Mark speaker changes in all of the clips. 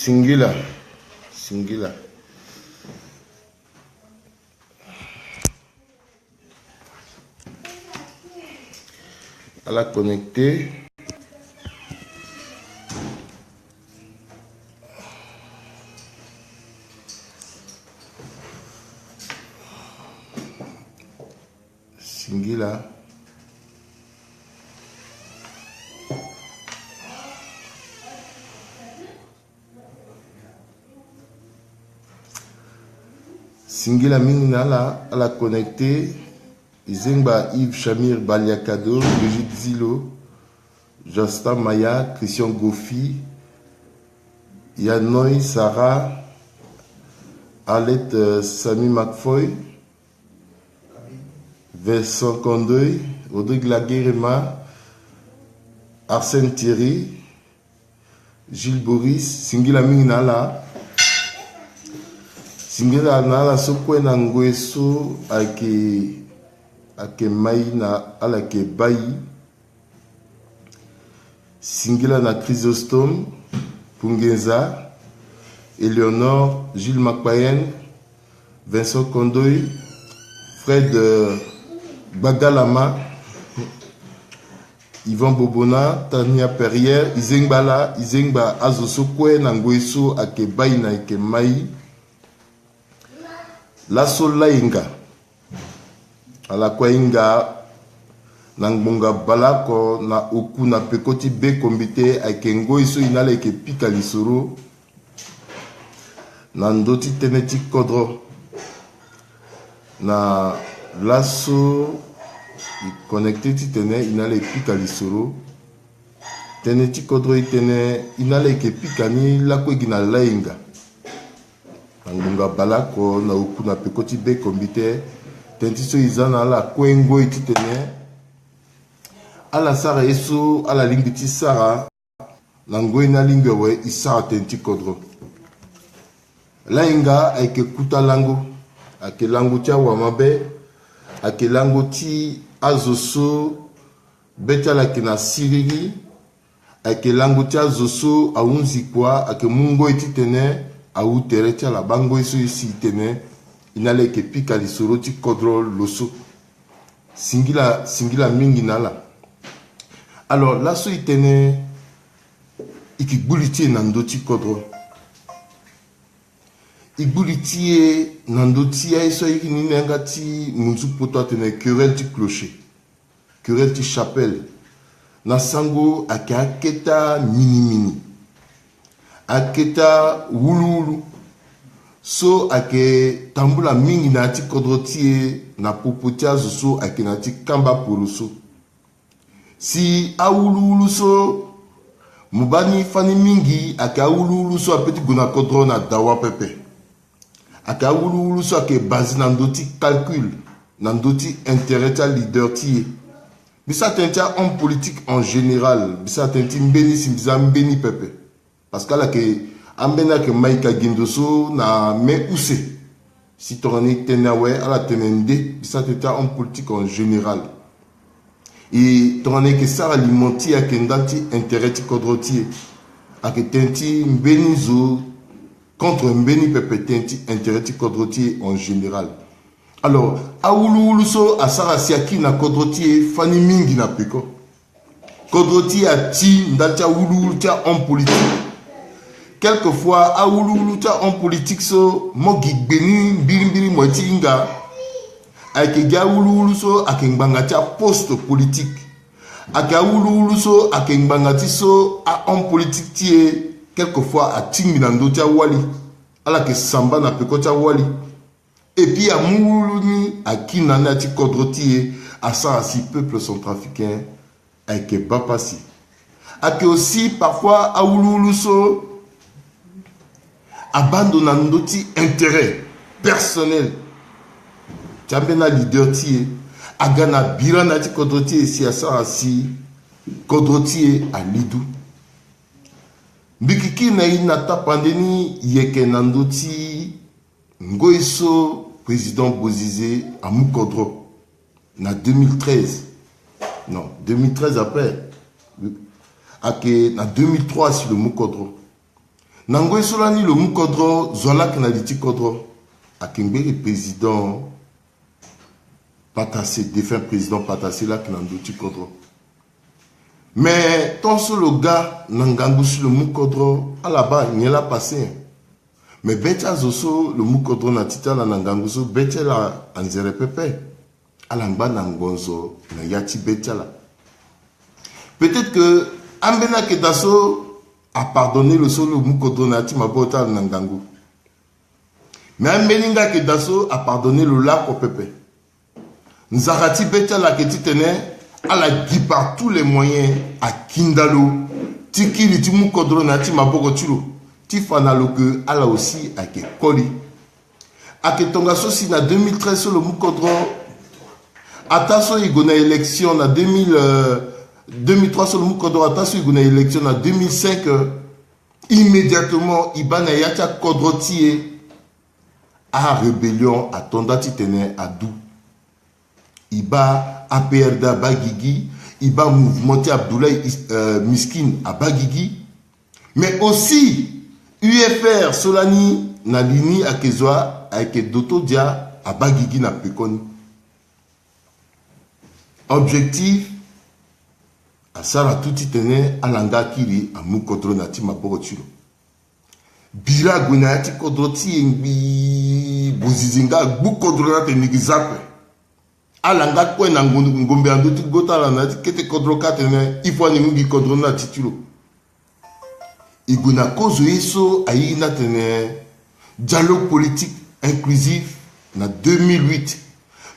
Speaker 1: Singular. Singular. À la connecter. Singular. Singular Minginala à la connecter. Izengba Yves Chamir Baliakado, Brigitte Zilo, Josta Maya, Christian Goffi, Yanoy Sarah, Alette Sami McFoy, Vincent Condoy, Rodrigue Laguerrema, Arsène Thierry, Gilles Boris, Singular Minginala. Singular Nala Sokwe Nangweso ake maina ala ke bayi. Singular na Chrysostome Pungenza, Eleonore, Gilles Macpayen, Vincent Condoy, Fred Bagalama, Yvan Bobona, Tania Perrière, Izengba Azosokwe Nangweso ake bayi na ake mai. Lasso Lainga ala kwainga nangbonga balako na oku na pekoti be kombite akengo iso inale ke pika lisoro na ndoti teneti kodro na lasso connecté titene inale pika lisoro teneti kodro itene inale ke pika ni lako igina lainga nangbonga balako na oku na pekoti be kombite tentiso izana la kwengo ititene ala sara yesu ala lingiti sara nango ina lingwe isara tenti kodro lainga ake kuta lango ake lango tia wamabe ake lango ti azoso betala kina sirigi ake lango tia azoso aunzi kwa ake mungo ititene au tere tia la bango yesu isi itene inale ke pika lisoro ti kodro loso singila mingi nala. Alors laso itene ikigbuliti nando ti kodro igbuliti nando ti aiso ikini nenga ti munzu poto atene querelle ti clocher querelle ti chapelle na sango ake aketa mini aketa wulu so ake tambula mingi na ti kodro tie na popo ti azo ake na ti kamba poro so si awuluwulu so mubani fani mingi ake awuluwulu so apeti guna kodro na dawa pepe ake awuluwulu so ake base na ndoti calcul na ndoti intérêt ti leader tie bisa tenti homme politique en général bisa tenti mbeni si bisa mbeni pepe parce que alake ambena ke maika gindoso na me use si torani tenawe ala tenende bisa tenta homme politique en général et torani ke sara limenti ake ndati intérêt ti kodro tie ake tenti mbeni zo contre mbeni pepe tenti intérêt ti kodro tie en général. Alors awuluwulu so asara siaki na kodro tie fani mingi na peko kodro tie ati ndati awuluwulu tia homme politique. Quelquefois, à Ouloulouta en politique, so, mogi beni, mbiri mwati inga, ake ga Ouloulou so, ake mbangati a poste politique. Ake Ouloulou so, ake mbangati so, a en politique tie, quelquefois, a tingi nandotia wali, ala ke samba na pekota wali. Et puis, à Moulouni, a kinana ti kodrotie, à ça, si peuple centrafricain, ake bapasi. Ake aussi, parfois, à Ouloulou so, abandonnant notre intérêt personnel. Tiambena leader tie, agana birana ti kodrotie si asa si kodrotie a lidu. Mbikiki na inata pandeni yeke nandoti ngoiso président Bozizé à Moukodro na 2013. Non, 2013 après. Ake na 2003 sur le Moukodro. Nangoy solani le mukodro zola kenaliti kodro akengbe président Patassé, défunt président Patassé là kenandoti kodro. Mais tant sur le gars nangangu sur le mukodro à la bas il a passé. Mais betia zoso le mukodro na tita la nangangu so betia la anzere pepe. Alangba nangonzo na yati betia la. Peut-être que Ambena Kedaso a pardonné le solo Mukodonati Mabota Nangangu. Mais Ambeninga Kedaso a pardonné le lac au Pépé. Nzarati Betia la Ketitene, elle a dit par tous les moyens à Kindalo, Tiki Liti Mukodonati Mabogoturo, Tifanalo que elle a aussi à Koli. A Ketongaso si na 2013 sur le Mukodron, Ataso Igona élection na 2003 sur le Mukodro Atasu il y a une élection en 2005 immédiatement Ibana Yacha Kodrotie à rébellion à Tondati Tene à Dou Iba APRDA Bagigi Iba mouvementé Abdoulaye Miskin à Bagigi mais aussi UFR Solani Nalini à Kezoa avec Doto Dia à Bagigi na Pekoni. Objectif à Sara tuti tene alanga kiri a mukodro nati mabogotiro. Bira gunati kodroti ngi bozizinga bukodro nati nigizakwe. Alanga kwe na ngombe anduti gota la nati kete kodro katene ifo ni ngi kodro nati tiro. Iguna kozo iso ayi natene dialogue politique inclusif na 2008.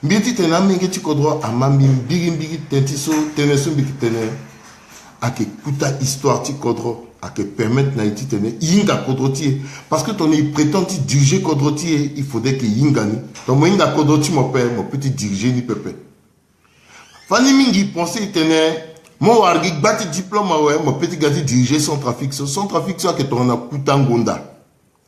Speaker 1: Mbiti tena mingi kodro amambi mbigi tentiso teneso mbiki tene ake kuta histoire ti kodro ake permettre na iti tene yinga kodro ti parce que ton il prétend ti diriger kodro ti il faudrait que yinga ni donc mo yinga kodro ti mo petit diriger ni pepe fani mingi penser tene mo wargi bati diplôme ouais mo petit gati diriger son trafic so que ton na kuta ngonda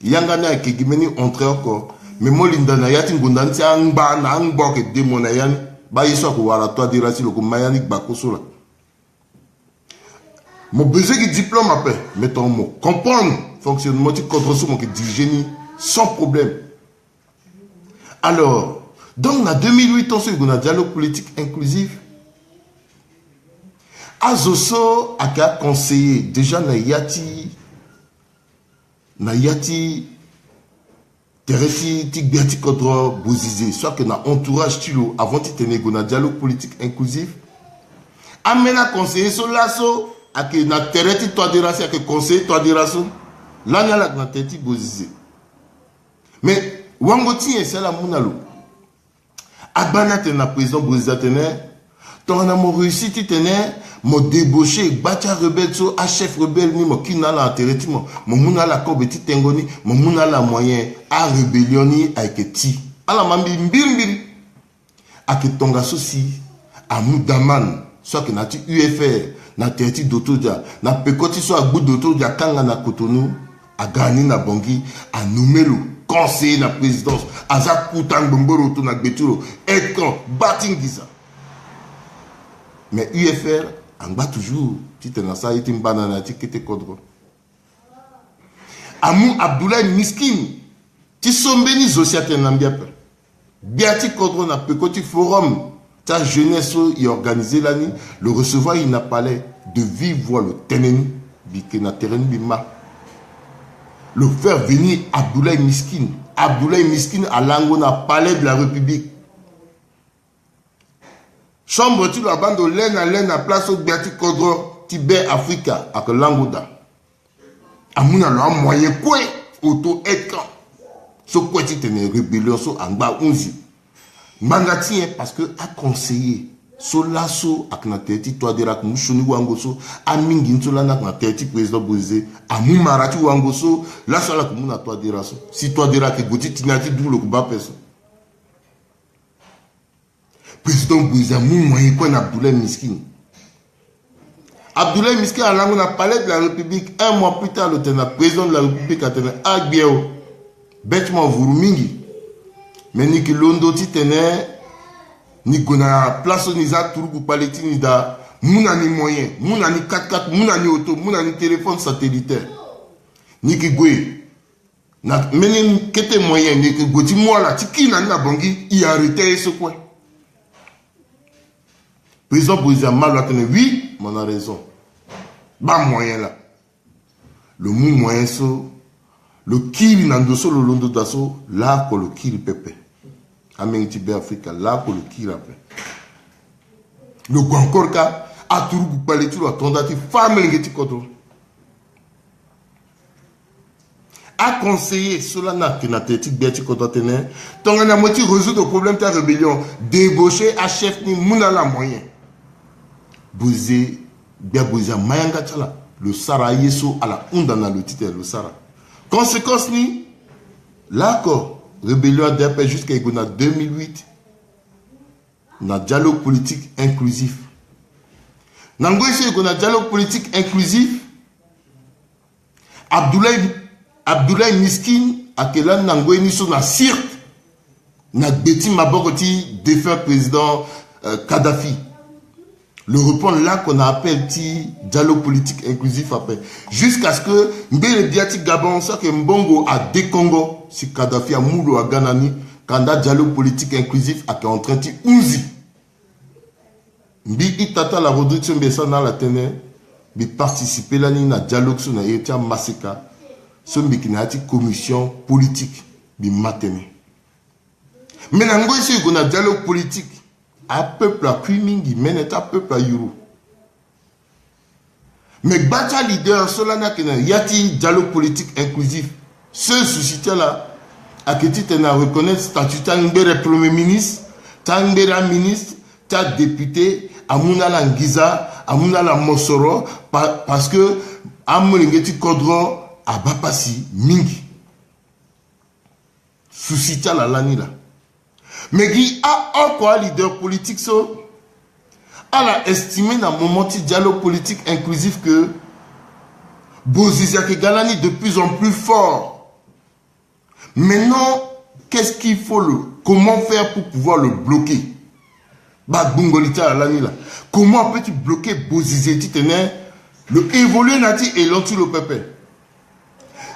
Speaker 1: yanga na ake gimeni entrer encore mais moi linda na yati ngonda nti angba na angbo ke demo na yani ba yeso ko wara to dira si loko mayani bakoso la mon besoin de diplôme après mettons moi comprendre fonctionnement du contre sous mon diriger sans problème. Alors donc en 2008 on se eu un dialogue politique inclusif Azoso a conseillé déjà na yati Teresi Tigbiati Kodro Bozizé, soit que na entourage Tilo avant de tenir un dialogue politique inclusif. Amena conseiller sur l'asso, à que na Teresi toi de race, à que conseiller toi de race, là n'y a la na Teresi Bozizé. Mais Wangoti et c'est la Mounalo. Abana tena président Bozizé tena, ton amour réussi tena. Mon débauché, batia rebelle, à chef rebelle, ni mon qui n'a la terreti, mon mouna la kobeti tengoni, mon mouna la moyen, à rébellion ni avec ti. À la mambi mbiri, à que tonga souci, à moudaman, soit que nati UFR, na terreti d'autodia, na pekoti soit à bout d'autodia, kanga na kotonou, à gagner na bongi, à nommer le conseiller na présidence, à zakoutan bomboro to na beturo, et quand, batingisa. Mais UFR, en bas toujours, tu te lances à une banane, tu te kodro. Amou Abdoulaye Miskin, tu sommes béni société n'ambiape. Biati kodro na petit forum, ta jeunesse y organisé l'année, le recevoir il n'a pas l'air de vivre le teneni, biké na terrain bima. Le faire venir Abdoulaye Miskin à l'angona palais de la République. Chambre tu la bande de laine à place au Biati Kodro, Tibet, Africa, avec l'Angoda. Amouna la moyen quoi, auto écran. Ce quoi tu tenais rébellion, so angba unzi. Mangati parce que a conseillé, so lasso ak na teti toi de rak mouchoni wangoso, a mingi ntola na teti président Bozé, a mou marati wangoso, la sala kumuna toi de raso. Si toi de rak goti tinati doulo kuba peso. Président Bouza moyen quoi Abdoulaye Miskin. Abdoulaye Miskin a l'angle na palais de la République. Un mois plus tard, le président de la République a tenu Agbiao. Bêtement Vurumingi. Mais ni que Londo titene, ni gona place ni za Tourougou Paleti ni da mouna ni moyen, mouna ni 4x4, mouna ni auto, mouna ni téléphone satellitaire. Niki Gwe. Na meni kete moyen Niki Gwe. Ti moi la, ti ki na bangi, il arrêtait ce quoi. Président Bozia Malatene, oui, mais on a raison. Ba moyen là. Le mou moyen so, le kiri nandoso, le londo daso, là ko le kiri pepe. Amen Tibé Africa, là ko le kiri après. Le encore ka, a turu gupale tu lo tondati, femme l'engeti kodro. A conseillé cela n'a qu'une athlétique bien kodotene. Ton a moitié résoudre le problème de ta rébellion, débaucher à chef ni mounala moyen. Bozé, bien bozé, mayanga tchala. Le Sara Yeso à la Ondana le titre, le Sara. Conséquence ni, l'accord, rébellion ADP jusqu'à 2008, na dialogue politique inclusif. Nango ici, on a dialogue politique inclusif. Abdoulaye Miskin, à quel an Nango Niso na Sirte, na Beti Mabokoti, défunt président Kadhafi. Le reprendre là qu'on appelle dialogue politique inclusif après. Jusqu'à ce que Mbele Diati Gabon, ça que Mbongo a décongo, si Kadhafi a Moulo a Ganani, quand a dialogue politique inclusif a en train de Unzi. Mbi itata la reduction besa dans la tene, bi participer là ni na dialogue sur na etia masika, so mbi ki na commission politique bi matene. Mais nango ici qu'on a dialogue politique. À peuple à Kuimingi, mais à peuple à Yuru. Mais Bacha leader, cela y a-t-il dialogue politique inclusif? Ce souci là, à que tu t'en reconnaître statut de premier ministre, t'as ministre, t'as député, à Mounala Ngiza, à Mounala Mosoro, parce que à Moulingeti Kodro, à Bapasi, Mingi. Souci là, l'année là. Mais qui a encore leader politique, elle a estimé dans le moment de dialogue politique inclusif que Bozizia Galani de plus en plus fort. Maintenant, qu'est-ce qu'il faut comment faire pour pouvoir le bloquer? Comment peux-tu bloquer Bozizia le évoluer nati et l'anti le peuple?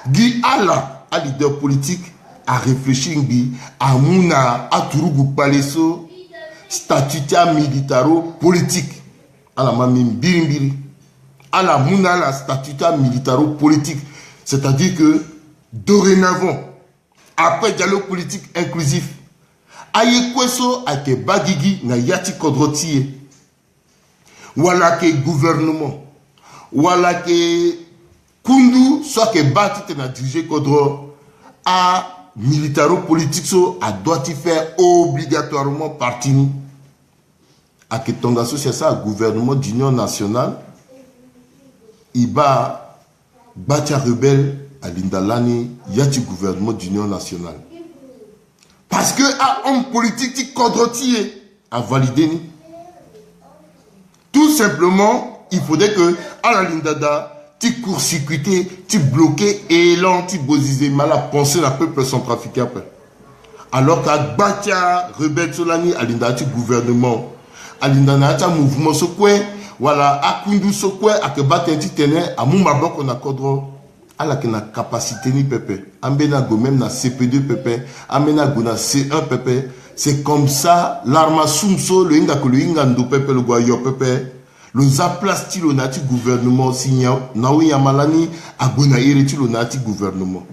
Speaker 1: Guy a leader politique à réfléchir à Mouna, à Tourougou Paleso, statuta militaro politique. À la Mamim Birimbiri. À la Mouna, la statuta militaro politique. C'est-à-dire que, dorénavant, après dialogue politique inclusif, aye kweso ake bagigi na yati kodrotiye. Wala ke gouvernement. Wala ke kundu, soit que bati na dirige kodro à militaro-politique, a doit y faire obligatoirement partie à que ton associé ça, gouvernement d'union nationale, il va battre rebelle à l'Indalani, il y a du gouvernement d'union nationale. Parce que à homme politique, qui condrotier à valider. Tout simplement, il faudrait que à la Lindada, tu court-circuité, tu bloqué et là, tu bosisé mal à penser la peuple centrafricain. Alors qu'à Batia, rebelle Solani, à l'indati gouvernement, à l'indana mouvement sokwe, voilà, à Kundu sokwe, à que Batia titene, à Moumabok on a kodro, à la capacité ni pepe, amena go même na CP2 pepe, amena go na C1 pepe, c'est comme ça, l'arma sumso, le inga que le inga ndo pepe, le guayo pepe, le zaplasti le nati gouvernement signa naoui yamalani agona ireti le nati gouvernement.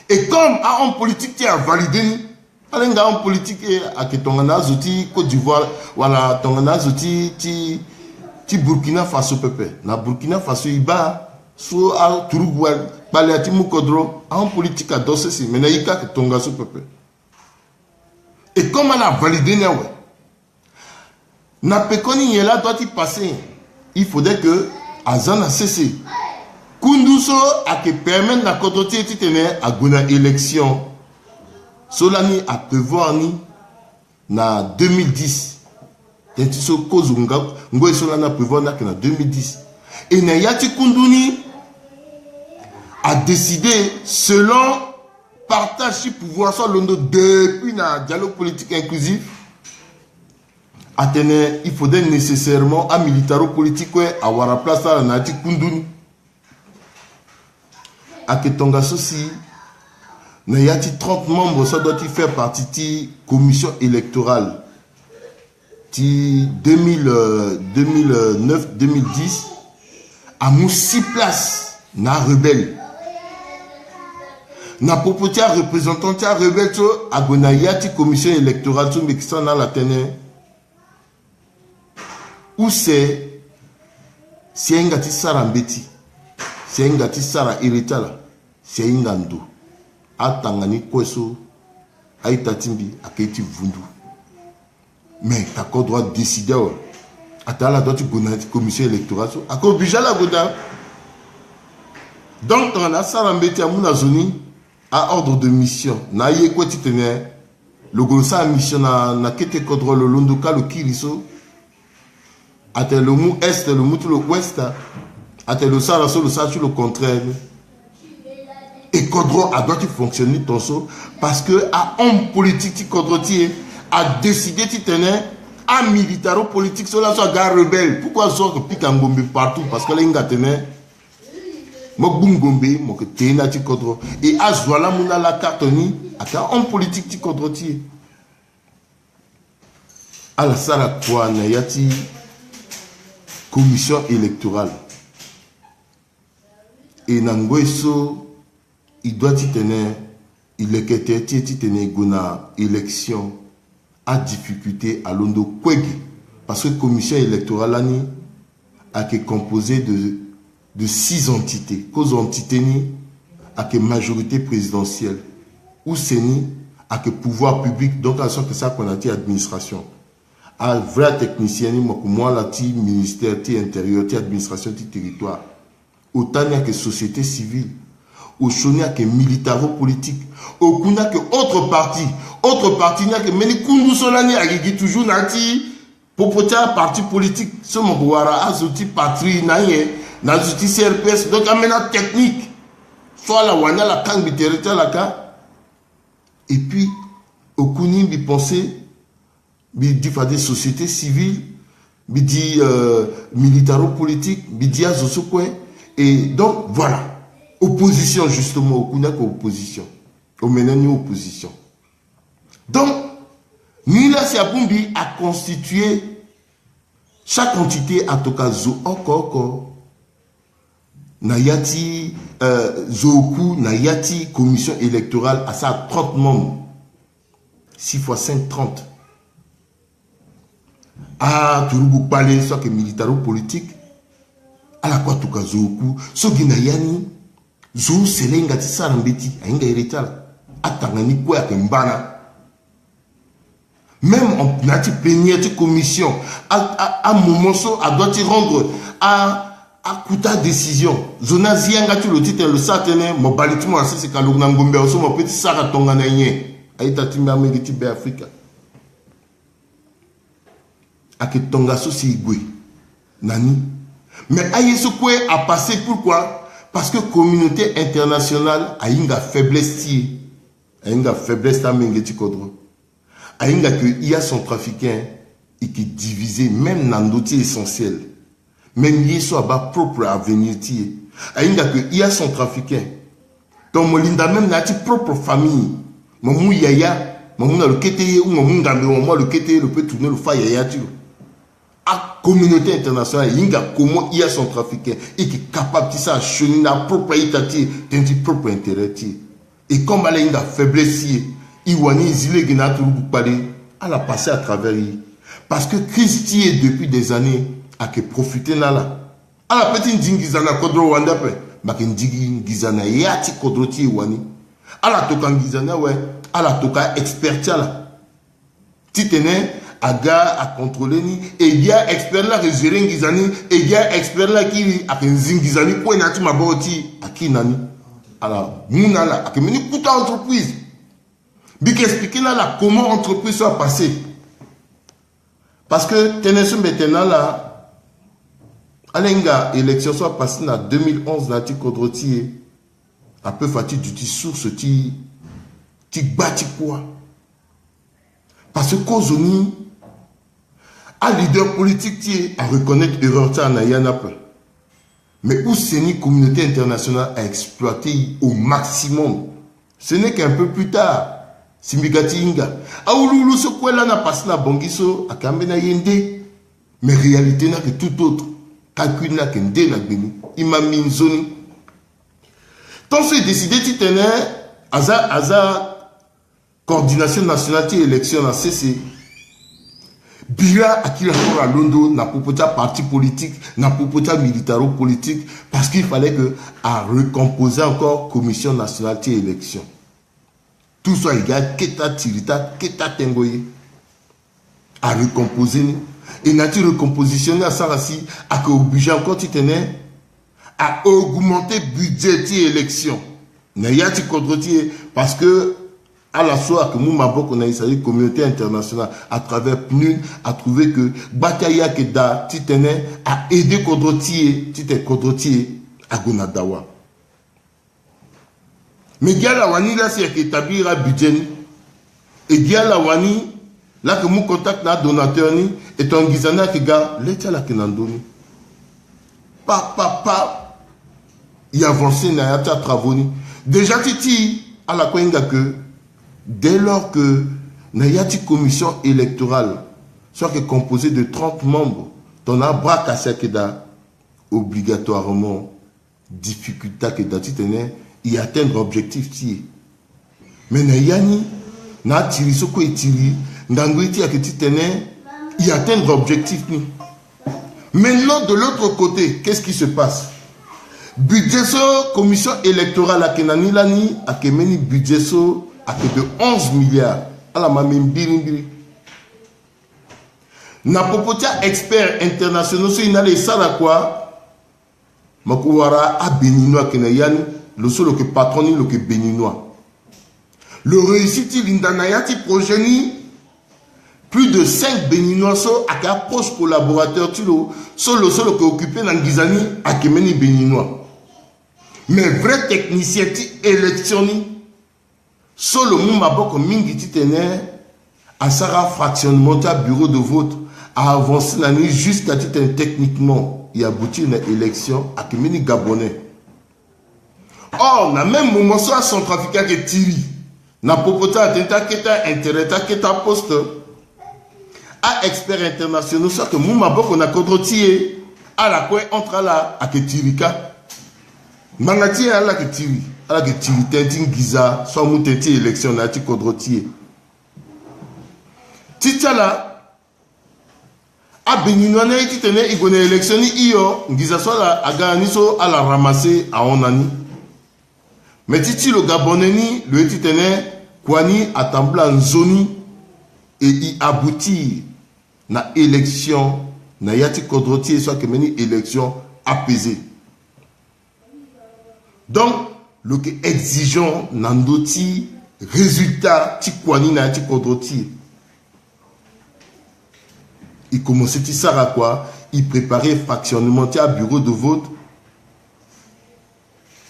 Speaker 1: Et comme à un politique qui a validé ni alenga un politique à que tongana zoti Côte d'Ivoire voilà tongana zoti ti Burkina Faso pepe na Burkina Faso iba so a Tourou baleati mukodro à un politique à dossier si mais na ika que tonga so pepe. Et comme elle a validé ni ouais. Na pekoni yela doit y passer. Il faudrait que Azan a cessé. Kunduso a que permettre la côté titene à gona élection. Solani a prévoir ni na 2010. Tentiso kozunga ngoy solana prévoir na 2010. Et na yati kunduni a décidé selon partage du pouvoir sur l'ondo depuis na dialogue politique inclusif. Il faudrait nécessairement un militaro politique avoir la place à la Nati Kunduni. à Ketonga Sosi, il y a 30 membres, ça doit faire partie de la commission électorale. 2009-2010, à 6 places, na rebelle. Na popotia représentant tia rebelle, à Gonayati commission électorale, tout mais ça na la tenue. Où c'est un gati sarambeti, c'est un gati sara iritala, c'est un gando. Atangani kweso, aitatimbi, aketi vundu. Mais t'as quoi droit de décider? Attends, là, tu connais la commission électorale. À quoi obligé la goda? Donc, on a ça l'embêté à mon zone à ordre de mission. Na yé quoi tu tenais? Le gosa mission na kete kodro le londoka le kiriso. Attends, le mou est, le mou tout le ouest. Attends, le ça, le contraire. Et kodro a doit fonctionner ton saut parce que à homme politique qui kodro a décidé de tenir un militaro-politique sur la gare rebelle. Pourquoi ça que pique en Gombe partout? Parce que là, il y a tenir Gombe, moi que tenir ti kodro. Et à ce moment-là, on a la carte ni à un homme politique ti kodro ti. À la salle quoi, il y a ti commission électorale. Et Nangoeso, il doit y tenir, il est qu'était tenir gona élection. A difficulté à l'ondo kwegi parce que la commission électorale a été composée de 6 entités. Cause entité ni a que majorité présidentielle ou c'est ni a que pouvoir public donc à sorte que ça qu'on a dit administration. A vrai technicien ni moi la ti ministère ti intérieur ti administration ti territoire. Autant il y a que société civile. Au Chonia que militaro-politique, au Kuna que autre parti n'a que meni kundu solani a toujours nati popotia parti politique ce mouara azuti patrie naie nazuti CRPS donc amena technique soit la wana la kang bitereta la ka et puis au Kuni bi penser bi di fa des sociétés civiles bi di militaro-politique bi di azosokwe et donc voilà. Opposition, justement, au Kuna opposition. Au Ménani opposition. Donc, Nila Siabumbi a constitué chaque entité à Tokazo encore. Nayati, Zoku, Nayati, commission électorale, à ça 30 membres. 6 x 5, 30. Ah, Tourougou Palais, soit que militaro-politique. À la quoi Tokazo, Sogi Nayani. Zou selenga ti sarambeti ainga eretala atangani kwa ya kembana même on a ti plénière ti commission à moment so a doit ti rendre à kuta décision zona zianga ti le titre le satene mo balitimo asisi kalugna ngombe oso mo petit sara tonga na nye aita ti mame ti be Afrika ake tonga so si igwe nani mais ayeso kwe a passé pourquoi? Parce que la communauté internationale a une faiblesse. A une faiblesse à Mengeti Kodro. A une que l'IA centrafricain et qui est divisé même dans l'outil essentiel. Même l'IA soit bas propre à venir. A une que l'IA centrafricain. Donc, Molinda même n'a pas propre famille. Mon yaya, mon le kété ou mon gambe, mon le kété, le peut tourner le fa yaya. La communauté internationale, il y a comment il y a son trafiquant et qui est capable de ça, chenille la propriété, d'un propre intérêt. Et comme elle a une faiblesse, il y a une zile qui n'a pas à la passer à travers lui. Parce que Christi, depuis des années, a que profité de là. À la petite dingizana kodro wanda pe, ma ken dingizana yati kodro ti wani. À la toka ngizana ouais, à la toka expertia là. Titene aga à contrôler ni et il y a expert là que gérer ngizani et il y a expert là qui a ngizani ko na ti maboti akinani. Alors muna là a que meni kuta entreprise. Bi expliquer là comment entreprise soit passée. Parce que tenez maintenant là Alenga élection soit passée en 2011 dans ti kodroti un peu fatigué du ti source ti bati quoi. Parce que Kozoni un leader politique qui a reconnaître erreur ta na yana pe. Mais où c'est une communauté internationale à exploiter au maximum. Ce n'est qu'un peu plus tard. Simbigati inga. Aouloulou se quoi là n'a passé na bongiso à Kambena yende. Mais réalité n'a que tout autre. Calcul n'a que ndé na beni. Imam zoni. Tant c'est décidé tu tenais Aza coordination nationale de élection à CC. Bira à qui rapport à Londres n'a pas parti politique, n'a pas militaro-politique, parce qu'il fallait que à recomposer encore commission nationale de élection. Tout ça égal, Keta Tirita, Keta Tengoye. À recomposer. Et n'a-t-il recompositionné à Sarasi, à que obligé encore tu tenais à augmenter budget de élection. N'a-t-il contre-tier, parce que à la soirée que nous m'avons la communauté internationale à travers PNUD a trouvé que Bataya Keda Titene a aidé Kodrotier, Tite Kodrotier à Gonadawa. Mais Gialawani là c'est établir un budget. Et Gialawani là que mon contact là donateur ni est un gizana qui gars l'état là qui n'en donne. Pa il avancé na yata travaux ni. Déjà titi à la coinga que dès lors que Nayati commission électorale soit composée de 30 membres, ton abra kassekeda obligatoirement difficulté que d'atteindre y atteindre l'objectif ti. Mais Nayani na tiri soko etiri ngangwiti aketitene y atteindre l'objectif ni. Maintenant de l'autre côté, qu'est-ce qui se passe? Budget so commission électorale à Kenani lani à Kemeni budget so à que de 11 milliards à la mamembiri. Na popotia experts internationaux so inale sala quoi makuwara a béninois kenayani le solo que patroni le que béninois. Le réussite l'indanayati progénie plus de 5 béninois so à ka proche collaborateur tulo solo que occupé dans Gizani à Kemeni béninois. Mais vrai technicien ti électionné solo maboko mingi titene à Sarah fractionnement à bureau de vote a avancé l'année jusqu'à titre techniquement il aboutit une élection à Kemeni Gabonais. Or, na même moment ça à Centrafrique qui tiri na popota atenta keta intérêt keta poste à experts internationaux ça que maboko na kontrotier à la quoi entre là à ketirika mangati à la ketiri ala que tiri tentin giza soit moutenti élection na ti kodrotier titala a béninois na ti tene igone élection ni iyo giza soit la agani so ala ramasser à onani mais titi le gabonais ni le ti tene kwani atambla nzoni et y aboutir na élection na yati kodrotier soit que meni élection apaisée. Donc le que exigeant nandoti résultat ti kwani na ti kodroti. Il commençait ti sara quoi, il préparait fractionnement ti à bureau de vote.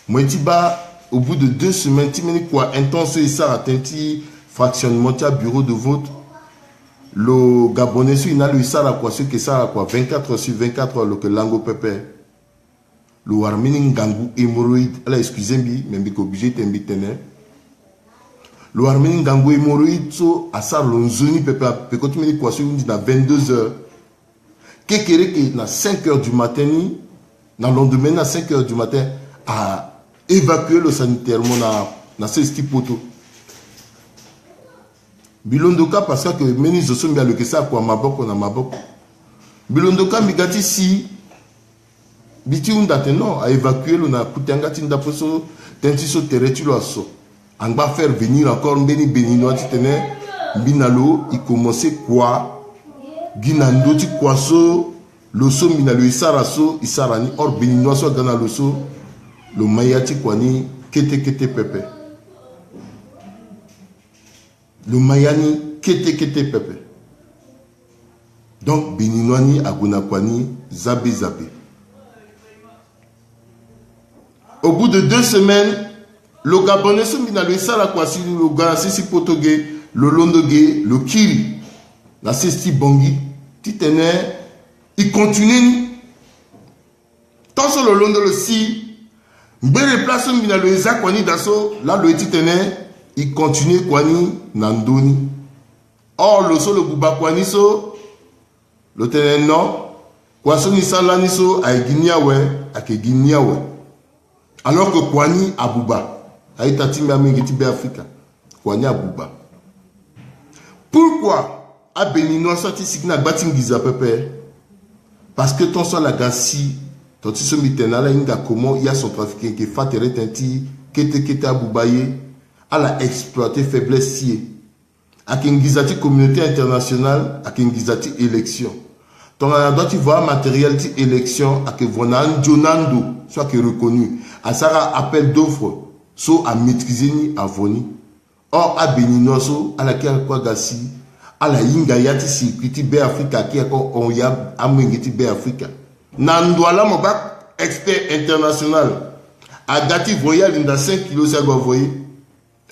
Speaker 1: Moi ti ba au bout de 2 semaines ti meni quoi intense il sara tenti fractionnement ti à bureau de vote. Le Gabonais il n'a le sara quoi ce que sara quoi 24 sur 24 heures le que lango pépé. Le warmini ngangu hémorroïde, alors excusez-moi, mais je suis obligé de t'inviter. Le warmini ngangu hémorroïde, so à ça l'onzoni pepe quand tu me dis quoi sur une 22 h. Qu'est-ce que na 5 h du matin ni, dans le lendemain à 5 h du matin à évacuer le sanitairement na ce type poto. Bilondoka parce que meni je suis bien le que ça quoi maboko na maboko. Bilondoka migati si biti undate non à évacuer le na kutanga tinda poso tentiso teretulo aso on va faire venir encore mbeni béninois titene binalo il commençait quoi ginando ti kwaso loso minalo isaraso isarani or béninois so gana loso le mayati kwani kete pepe le mayani kete pepe donc béninois ni agona kwani zabe. Au bout de 2 semaines, le Gabonais se mit dans le sala quoi si le gars si potoge, le londoge, le kiri, la cesti bongi, titene, il continue. Tant ce solo londo le si mbere place mbina le eza kwani daso là le titene il continue kwani nandoni. Or le solo buba kwani so le tene non kwa so ni sala ni so a ginia we a ke ginia we alors que kwani abuba a tati mangeti be Africa kwani abuba. Pourquoi a Béninois sorti signa batingiza pepe? Parce que ton sol la gassi ton tiso mitena la inga comment il y a son trafiqué qui fait retenti kete abubaye à la exploiter faiblesse si à kingizati communauté internationale à kingizati élection ton doit tu voir matériel ti élection à que vonan jonando soit que reconnu à ça appel d'offre so à maîtriser ni à voni. Or à Béninois so à laquelle quoi gassi à la inga yati si petit be Africa qui on y a amengeti be Africa nandwala moba expert international a gati voyage dans 5 kilos ça voyer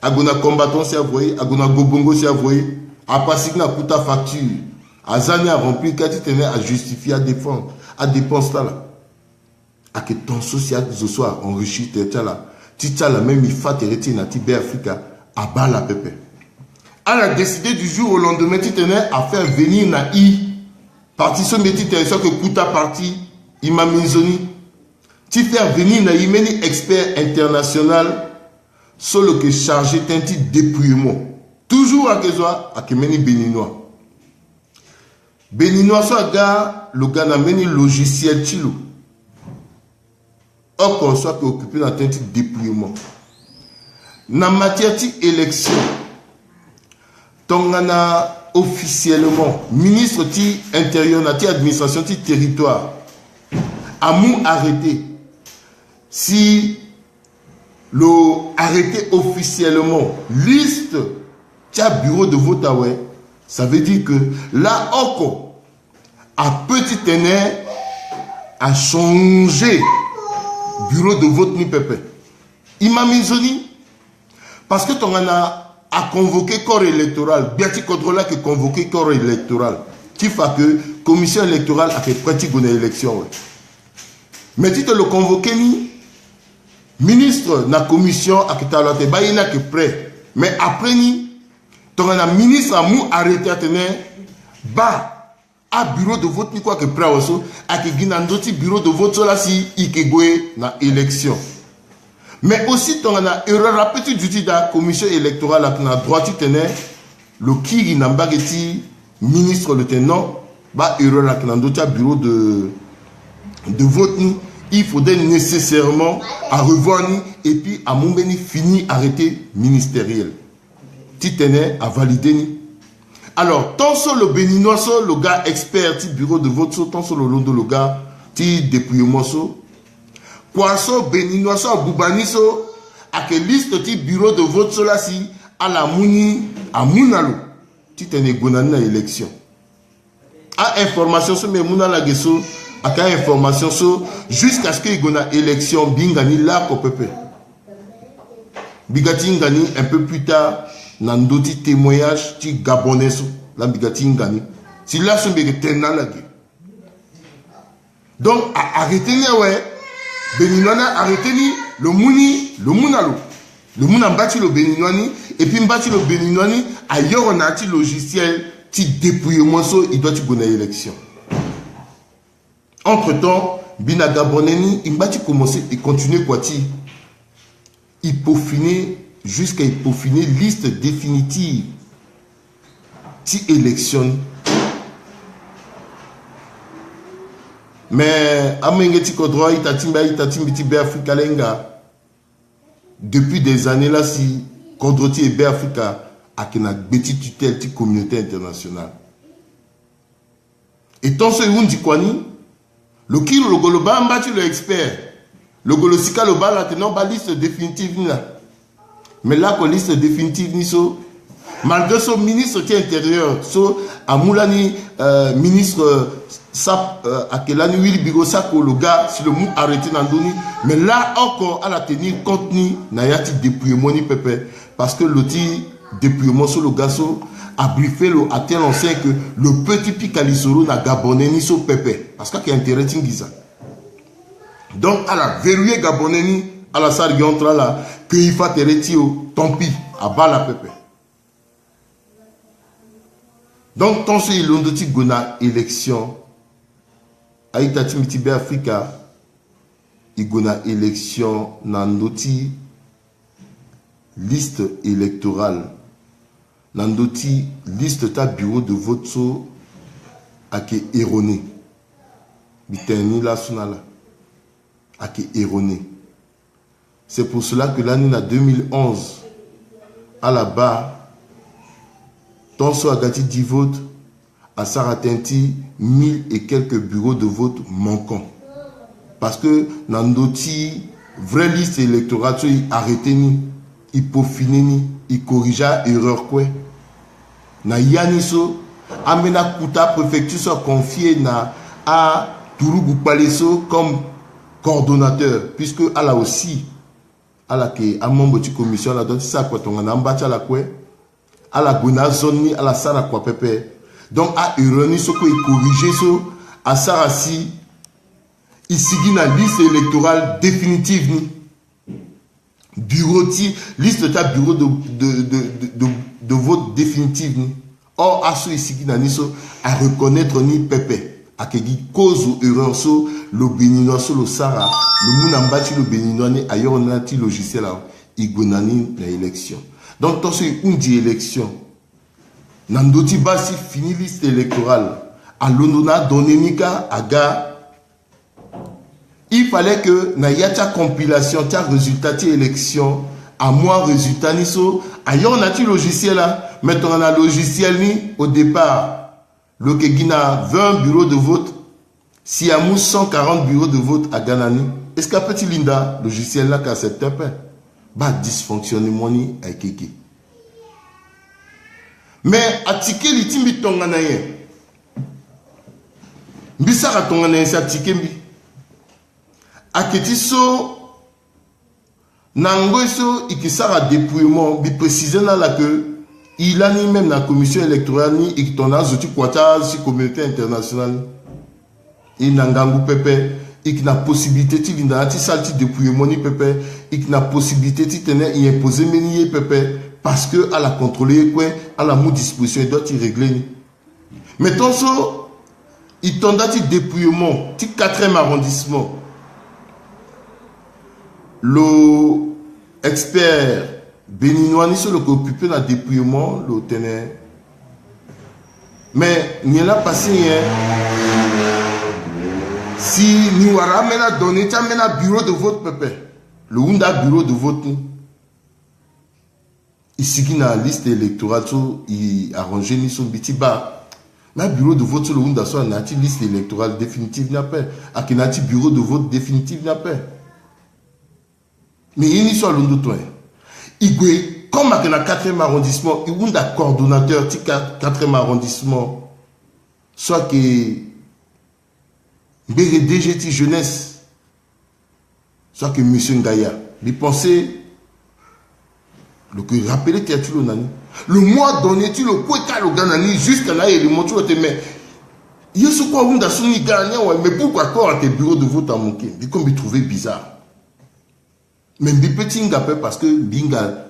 Speaker 1: agona combattant ça voyer agona gobongo ça voyer a passé na kuta facture a zani a rempli kati tenait à justifier à défendre à dépense là à que ton social ce soit enrichi teta là tita la même il fa tereti na ti be Africa a bala pepe. Elle a décidé du jour au lendemain tu tenais à faire venir na parti son métier territoire que Kouta parti Imamizoni tu faire venir na imeni expert international solo que chargé d'un petit dépouillement toujours à Kezoa à Kemeni Béninois soit gars le gars n'a meni logiciel chilo or qu'on soit occupé dans un petit dépouillement na matière d'élection. Tongana officiellement ministre ti intérieur na ti administration ti territoire amou arrêté si le arrêté officiellement liste tia bureau de vote ça veut dire que là encore à petit ténèbre a changé bureau de vote ni pepe imamizoni parce que tongana a convoqué corps électoral, bien tu contrôles que convoqué corps électoral. Tu fais que commission électorale a fait pratique une élection. Mais tu te le convoqué ni ministre na commission a fait que prêt. Mais après ni ton ministre a mou arrêté à tenir bas à bureau de vote ni quoi que prêt aussi à que ginandoti bureau de vote là si ikegwe na élection. Mais aussi, tu as erreur rapide du de la commission électorale qui a droit de tenir le qui n'a pas été ministre le tenant, bah erreur là qui a d'autres bureau de vote il faudrait nécessairement à revoir et puis à mon béni fini arrêté ministériel. Tu tenais à valider ni. Alors, tant sur le Béninois, le gars expert, bureau de vote, tant sur le long de le gars, tu dépouillement. Kwaso Béninois so Boubaniso à quelle liste ti bureau de vote cela si à la mouni à Mounalo ti tene gonana élection à information sur mes Mounala gesso à quelle information so jusqu'à ce que gona élection bingani là ko pepe bigati ngani un peu plus tard nandoti témoignage ti gabonais so la bigati ngani si là so be tenala ge donc arrêtez ouais Béninois arrêté ni le Mounalo. Le Mouna bâti le Béninois et puis bâti le Béninois ailleurs on a un logiciel qui dépouillement il doit y avoir une élection. Entre temps, Bina Gaboneni, il bâti commencer et continuer quoi il peaufiner jusqu'à peaufiner liste définitive qui électionne. Mais amengeti kodroa itatimba itatimbi be Africa lenga depuis des années là si kodroti et be Africa a kena beti tutelle ti communauté internationale et tant ce yundi kwani le kilo le goloba mbati le expert le golosika le bala tenant ba liste définitive là mais là ko liste définitive ni so malgré son ministre qui est intérieur so amoulani ministre ça à quel année Willy Bigosa le gars si le mot arrêté dans Doni mais là encore à la tenir compte ni n'ayati dépouillement ni pepe parce que l'outil dépouillement sur le gaso a briefé le à tel enseigne que le petit Picalisoro n'a gabonné ni sur pepe parce qu'il y a intérêt tingiza Donc, à la verrouillé Gabonais, à la salle Yontra là, que il faut te retirer, tant pis, à bas la pépé. Donc, tant que il y a une élection, à Itati Mitibé Africa, il y a une élection dans notre liste électorale, dans notre liste de bureau de vote qui est erroné. C'est pour cela que l'année 2011, à la barre, Tonso Agati dit vote, à Saratenti, 1000 et quelques bureaux de vote manquants. Parce que dans notre vraie liste électorale, il arrêté ni, il peaufiné ni, il corrigea erreur quoi. Na Yaniso, Amena Kuta préfecture soit confiée à Tourougou Palesso comme coordonnateur, puisque elle a aussi, elle a un membre de la commission, elle a dit ça quoi, on a embattu à la quoi, elle a gona zone, elle a ça la quoi pépé. Donc à erroné ce qu'il corrigé so à Sarasi, ici la liste électorale définitive ni bureau liste de ta bureau de vote définitive ni. Or à ce ici à reconnaître ni pépé. À qui cause ou erreur so le béninois so le Sara le mounambati le béninois ni ailleurs on a ti logiciel là igonani la élection. Donc tant c'est une dit élection nandoti basi fini liste électorale à l'onona donénika aga il fallait que na yacha compilation ta résultat ti élection à moi résultat ni so ailleurs on a ti logiciel là maintenant on a logiciel ni au départ. Le Kegina 20 bureaux de vote, Siamou 140 bureaux de vote à Ganani. Est-ce qu'à petit Linda, logiciel là, qu'accepte un peu? Bah, dysfonctionnement ni à Keke. Mais à Tike, l'itimbi tonganaye. Mbisara tonganaye, c'est à Tike mbi. À Ketiso, Nango so, ikisara dépouillement, bi préciser là que il a ni même la commission électorale ni et ton a zoti kwata si communauté internationale il n'angangu pepe il n'a possibilité ti vinda ti salti dépouillement ni pepe il n'a possibilité ti tenir y imposer menier pepe parce que à la contrôler quoi à la mou disposition il doit y régler ni mettons so il t'en a ti dépouillement ti 4e arrondissement le expert béninois ni sur le occupé dans le dépouillement, le tenait. Mais n'y a pas passé si nous avons donné un bureau de vote, pépé. Le Hunda bureau de vote. Ici, qui a la liste électorale, il a arrangé ni son petit bas. Mais bureau de vote sur le Hunda, il y a une liste électorale définitive, n'a pas. Il y a un bureau de vote définitif, n'a pas. Mais il y a une autre. Comme dans le 4e arrondissement, il y a un coordonnateur du 4e arrondissement, soit que DGT jeunesse, soit que M. Ngaya. Il pensait, le rappeler qu'il y a tout le nani. Le mois donné, tu le quoi le ganani, jusqu'à là, il montre le mais il y a ce quoi, on a sonné gagnant, mais pourquoi encore tes bureaux de vote à manquer? Il comme il trouvait bizarre. Mais petit ngapé parce que binga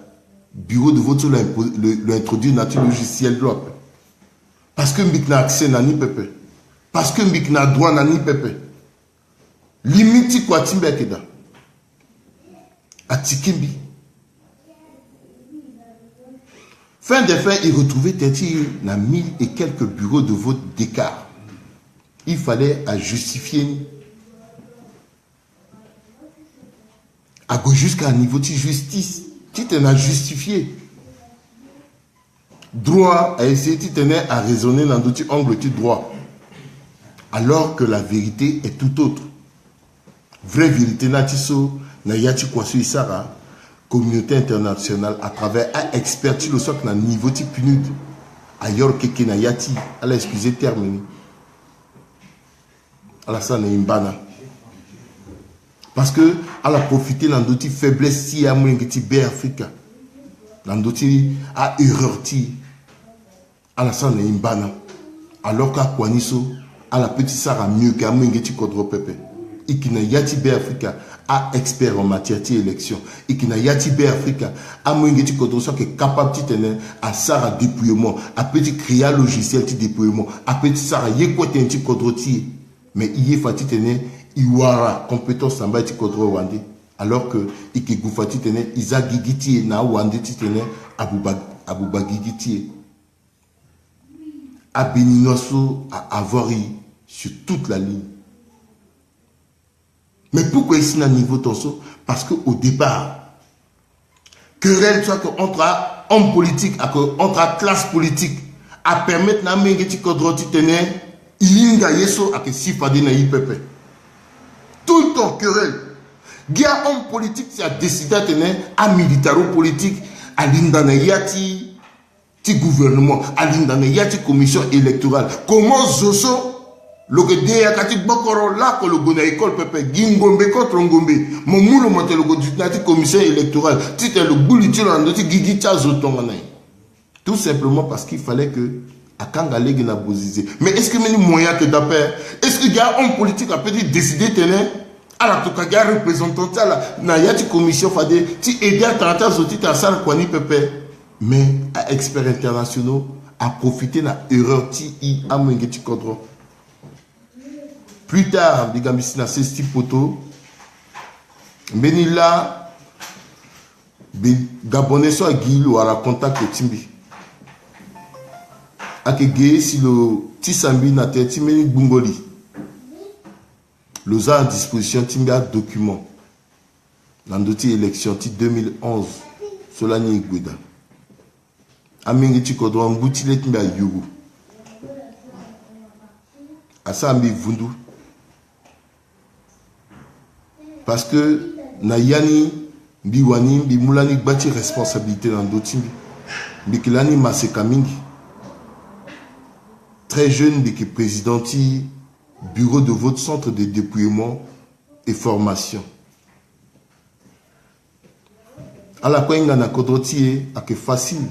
Speaker 1: bureau de vote l'introduit dans le logiciel drop. Parce que mbik na accès nani pepe. Parce que mbik na droit nani pepe. Limiti kwa timbe keda. Atikimbi. Fin de fin, il retrouvait dans 1000 et quelques bureaux de vote d'écart. Il fallait à justifier. Jusqu'à un niveau de justice, tu t'en as justifié. Droit à essayer, tu t'en à raisonner dans d'autres angles de droit. Alors que la vérité est tout autre. Vraie vérité, Natiso, Nayati Kwasu Isara, communauté internationale, à travers un expert, tu le sais que dans niveau de PNUD, ailleurs que Nayati, elle a excusé terminé. Alassane Imbana. Parce que elle a profité dans d'autres faiblesses si à moins que Africa. Dans d'autres à erreur ti Alassane Imbana. Alors qu'à Kwaniso, à la petite Sarah mieux qu'à moins que Kodro Pepe. et qui n'a yati be Africa a expert en matière d'élection et qui n'a yati be Africa a moingeti kodroso qui est capable de tenir à ça déploiement à petit créer un logiciel de déploiement à petit ça y écouter un petit kodroti mais il est fatigué tenir il aura compétence en bas de kodro wandi alors que il qui goufati tenir isa gigiti na wandi tenir abouba gigiti a Beninoso à avoir sur toute la ligne. Mais pourquoi ici, à niveau tonso? Parce qu'au départ, querelle soit entre hommes politiques, entre classe politique, à permettre na mengeti kodroti tenir, ilinga yeso à que si fadi na IPP. Tout le temps, querelle. Guerre homme politique, c'est à décider à tenir, à militaro politique, à l'inda na yati, gouvernement, à l'inda na yati commission électorale. Comment Zoso? Le Gédéa Kati Bokoro là que le Gona école Pepe Gingombe contre Ngombe mon moule monte le Godinati commission électorale titre le bouliti l'andoti Gigita Zotonganai tout simplement parce qu'il fallait que Akanga Legi na bosisé. Mais est-ce que même moyen que d'après est-ce qu'il y a un politique a peut-être décidé tenir à la Tokaga représentant là na yati commission fade ti aider à tenter zoti ta sal kwani Pepe mais à experts internationaux à profiter na erreur ti I amengeti kodro. Plus tard, Bigambisi na sesti poto, Benila, Gabonais soit Guilou à la contact de Timbi. Akege si le Tisambi na te Timeni Bungoli. L'osa à disposition Timbi a document. L'andoti élection ti 2011, Solani Guida. Amingi Tikodro Mbutile Timbi a Yugu. Asambi Vundu. Parce que Nayani, Biwani, Bimoulani bâti responsabilité dans d'autres. Bikilani Masekamingi. Très jeune, Biki présidenti bureau de vote centre de dépouillement et formation. À la Kwenga na Kodrotie, à que facile.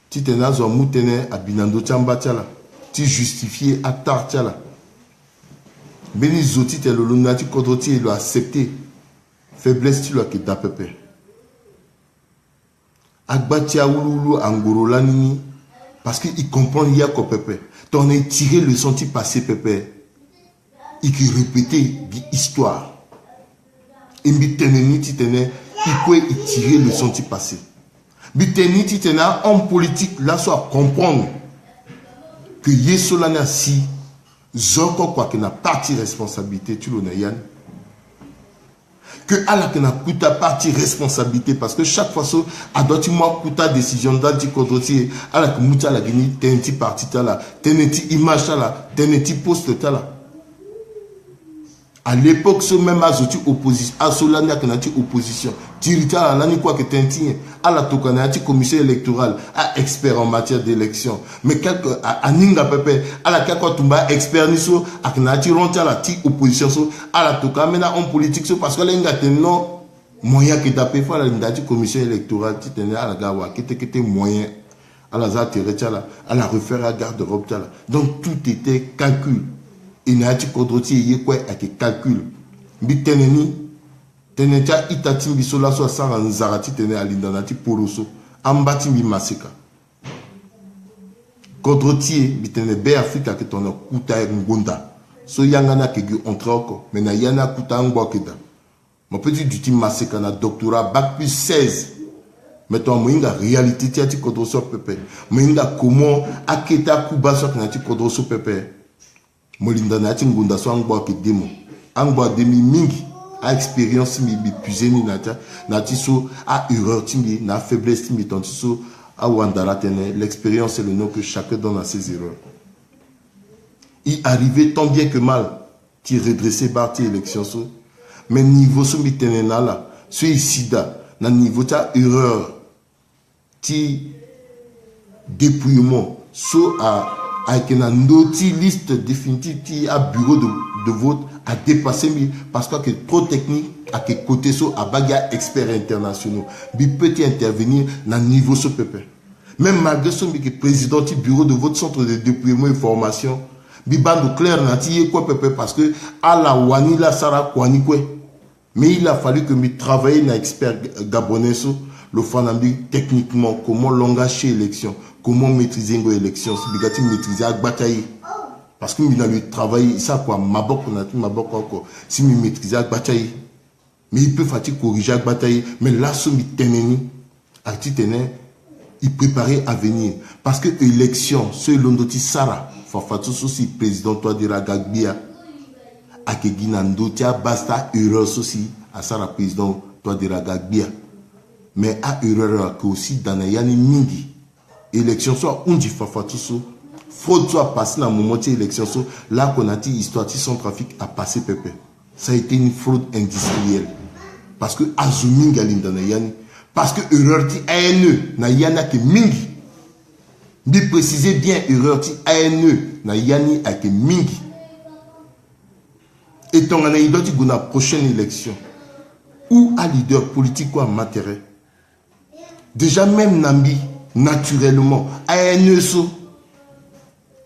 Speaker 1: Tu tenas ou moutene à Binando Tchambatiala. Tu justifié à Tartiala. Beni Zoti te le lunati Kodroti il a accepté. Faiblesse tu l'as que d'APP. Agbatia Ouloulou Angorola Nini. Parce qu'il comprend il y a quoi Pepe. T'en es tiré le senti passé Pepe. Il qui répétait l'histoire. Et Biteneni Titene, il peut tirer le senti passé. Biteneni Titene, homme politique, là, soit comprendre que Yesolana si. Zoko quoi que n'a partie responsabilité tu l'on a que ala que n'a kuta partie responsabilité parce que chaque fois so a doit moi kuta décision d'anti kodroti ala que muta la gini tenti parti tala teneti image tala teneti poste tala à l'époque ce même azoti opposition à solana que n'a opposition tirita la ni quoi que tenti à la tokana commission électorale à expert en matière d'élection mais quelque à ninga pepe à la quelque tumba expert niso à knati ronta la ti opposition so à la tokana mena en politique so parce que l'inga tenno moyen que taper fa la ndati commission électorale ti tenait à la gawa qui était moyen à la zateretala à la refaire à garde-robe tala donc tout était calcul et n'ati kodroti yé quoi avec calcul biteneni tenetia itatimbi sola so sara nzarati tene alindanati poroso ambati mi masika kodrotie bitene be Afrika ke tona kuta ngonda so yangana ke gi ontroko mena yana kuta ngwa keda mon petit duty masika na doctorat bac plus 16 mettons moinga réalité tiati kodroso pepe moinga comment aketa kuba so kanati kodroso pepe molinda nati ngonda so ngwa ke demo angwa demi mingi a expérience mi épuisé ni nati so a erreur timbi na faiblesse timbi tanti so a wandala tene l'expérience c'est le nom que chacun donne à ses erreurs. Il arrivait tant bien que mal qui redressait parti élection so mais niveau so mi tene na la so isida na niveau ta erreur ti dépouillement so a avec une noti liste définitive qui a bureau de vote à dépasser parce que trop technique à quel côté so à bagarre experts internationaux bi peut intervenir dans niveau so pépé même malgré son président du bureau de vote centre de dépouillement et formation Bibando clair nati quoi pepe parce que à la wani la sara kwani kwe. Mais il a fallu que je travaille na expert gabonais le fanambi techniquement comment langager élection, comment maîtriser une élection, si bigati maîtriser à bataille. Parce que il a le travail ça quoi mabok encore si me maîtriser à bataille. Mais il peut fatiguer corriger à bataille mais là ce mi teneni à titene il préparait à venir parce que élection ce londoti sara fafatou aussi président toi de la Gagbia à Keginando tia basta erreur aussi à sara président toi de la Gagbia mais à erreur que aussi dans yani mingi élection soit on dit fafatou so fraude soit passé dans le moment de l'élection so là qu'on a dit histoire de son trafic a passé pépé ça a été une fraude industrielle parce que azuminga lindana yani parce que erreur ti ANE na yana ke mingi bi préciser bien erreur ti ANE na yani a ke mingi et ton anecdote pour la prochaine élection ou à leader politique ou à matériel déjà même nambi naturellement ANE so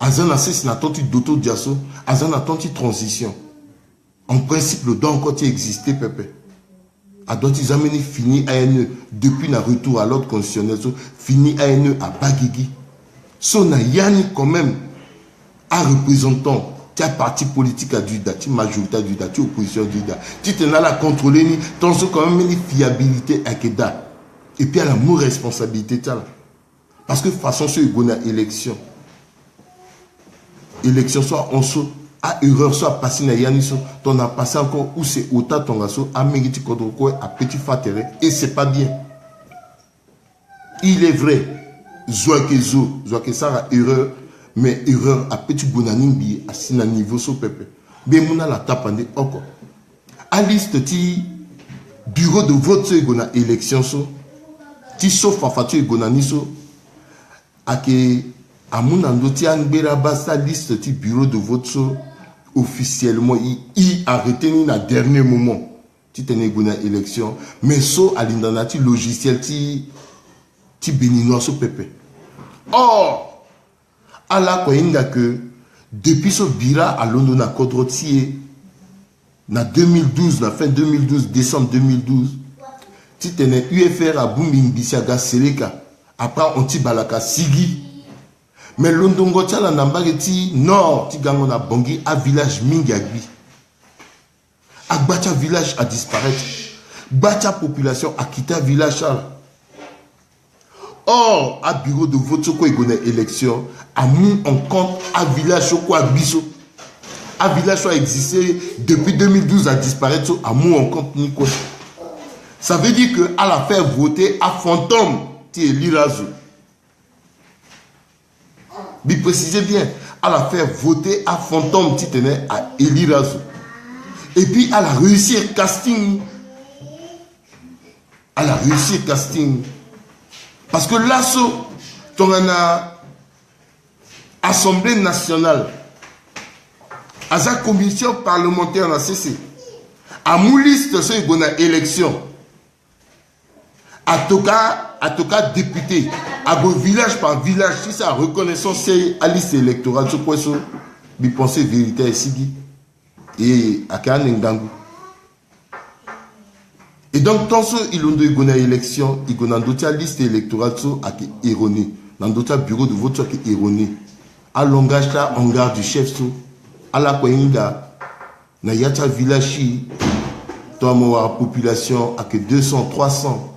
Speaker 1: azan assess na tenti d'auto diaso azan na tenti transition en principe le don encore exister pépé a doit amener fini ANE depuis le retour à l'ordre constitutionnel fini ANE à Bagigi so na yani quand même à représentant tu as parti politique à Duda tu majorité à Duda tu opposition à Duda tu t'en as la contrôler ni tant quand même une fiabilité à Keda et puis à la mauvaise responsabilité parce que façon sur une élection soit en saut à erreur soit passé na yaniso ton a passé encore où c'est autant ton asso à mérite kodoko à petit fatéré et c'est pas bien il est vrai que ça a erreur mais erreur à petit bonanimbi à sina niveau so pepe ben mona la tapande encore à liste ti bureau de vote so igona élection so ti so fafatu igona niso à que à mon andoti angbera basa liste ti bureau de vote so officiellement il arrêté ni na dernier moment ti tene gona élection mais so alindana ti logiciel ti béninois so pepe or à la koinga que depuis ce bira à Londres na kodrotier na 2012 na fin 2012 décembre 2012 ti tene UFR à Bumbing Bisiaga Seleka après on ti balaka sigi mais Londongo tala nambageti nord ti gango na bongi à village Mingagbi. Agbacha village a disparaître. Bacha population a quitté village. Or, à bureau de vote quoi il élection, à mon en compte à village quoi biso. À village a existé depuis 2012 a disparaître à mon en compte ni quoi. Ça veut dire que à la faire voter à fantôme ti elirazo. Mais précisez bien, à la faire voter à fantôme, tu tenais à Elirazo. Et puis, à la réussir casting. À la réussir casting. Parce que l'assaut, ton Assemblée nationale, à sa commission parlementaire, on a cessé. À mon liste, c'est une élection. À tout cas, député, à vos village par village, si ça reconnaissance, c'est à liste électorale, ce point, vous pensez vérité ici, et à Kanengangu. Et donc, tant que il y a une élection, il y a une liste électorale qui est erronée, dans d'autres bureaux de vote qui est erroné. À langage là, en garde du chef, à la Koinga, na yata village, dans la population, à que 200, 300.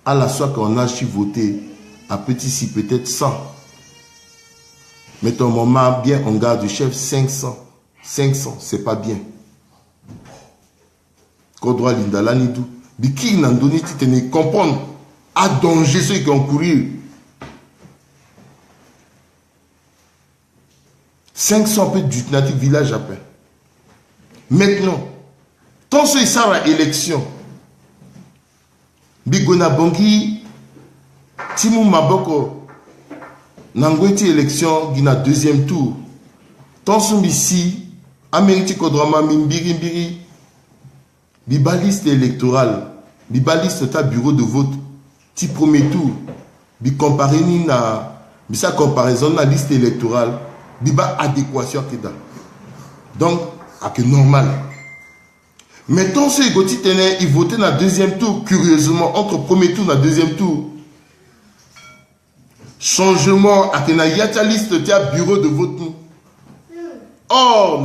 Speaker 1: À la soit qu'on a voté à petit si peut-être 100. Mettons moment bien en garde du chef 500. 500, c'est pas bien. Kodroa Lindala Nidou. Biki Nandoni Titene comprendre à danger ceux qui ont couru. 500 peut du natif village à peine. Maintenant, tant que ça va élection. Bigona Bongi, Timou Maboko, Nangweti élection, Gina deuxième tour. Tansoum ici, Amérique Kodrama, Mimbiri, Biba liste électorale, Biba liste ta bureau de vote, ti premier tour, Bi comparé ni na, Bisa comparaison na liste électorale, biba adéquation qui da. Donc, c'est normal. Mettons ce Goti Tene, il votait dans le deuxième tour, curieusement, entre premier tour et deuxième tour. Changement, à la liste, tia bureau de vote. Or,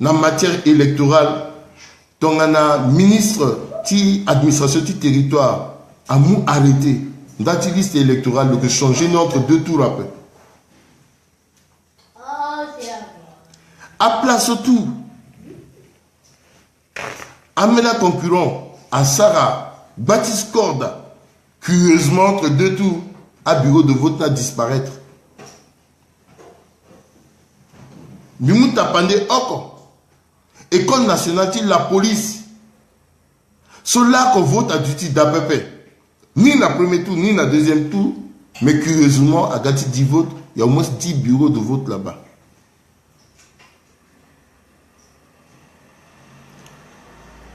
Speaker 1: dans matière électorale, ton ministre, administration du territoire, a arrêté. Dans la liste électorale, donc changer entre deux tours après. À place tout. Amena concurrent, à Sarah, Baptiste Corda, curieusement entre deux tours, à bureau de vote à disparaître. Bimouta Pandé Oko, École nationale, la police. Cela qu'on vote à duty d'APP. Ni dans le premier tour, ni dans le deuxième tour, mais curieusement, à Gati 10 votes, il y a au moins 10 bureaux de vote là-bas.